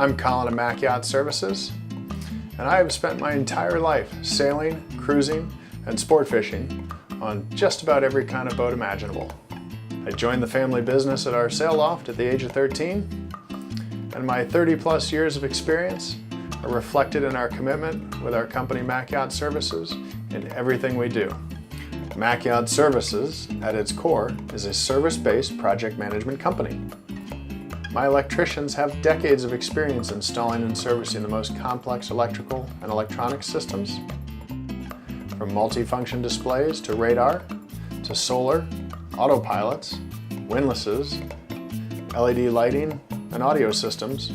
I'm Colin of Mack Yacht Services, and I have spent my entire life sailing, cruising, and sport fishing on just about every kind of boat imaginable. I joined the family business at our sail loft at the age of 13, and my 30+ years of experience are reflected in our commitment with our company Mack Yacht Services in everything we do. Mack Yacht Services, at its core, is a service-based project management company. My electricians have decades of experience installing and servicing the most complex electrical and electronic systems, from multifunction displays to radar, to solar, autopilots, windlasses, LED lighting, and audio systems.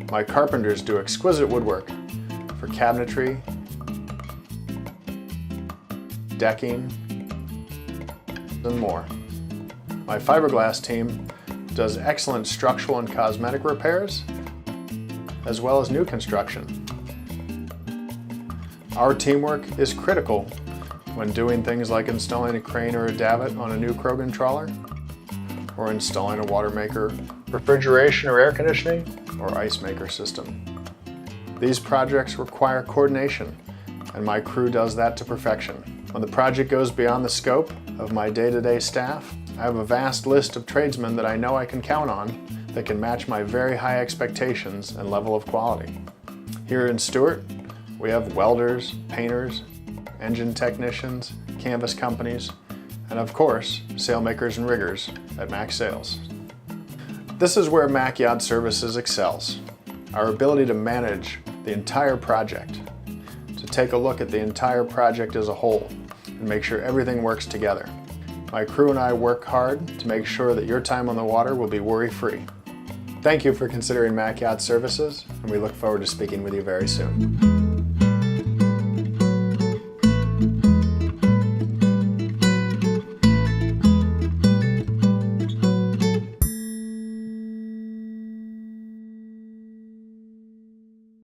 My carpenters do exquisite woodwork for cabinetry, decking, and more. My fiberglass team does excellent structural and cosmetic repairs, as well as new construction. Our teamwork is critical when doing things like installing a crane or a davit on a new Krogan trawler, or installing a water maker, refrigeration or air conditioning, or ice maker system. These projects require coordination, and my crew does that to perfection. When the project goes beyond the scope of my day-to-day staff, I have a vast list of tradesmen that I know I can count on that can match my very high expectations and level of quality. Here in Stuart, we have welders, painters, engine technicians, canvas companies, and of course, sailmakers and riggers at Mack Sails. This is where Mack Yacht Services excels. Our ability to manage the entire project, to take a look at the entire project as a whole, and make sure everything works together. My crew and I work hard to make sure that your time on the water will be worry-free. Thank you for considering Mack Yacht Services, and we look forward to speaking with you very soon.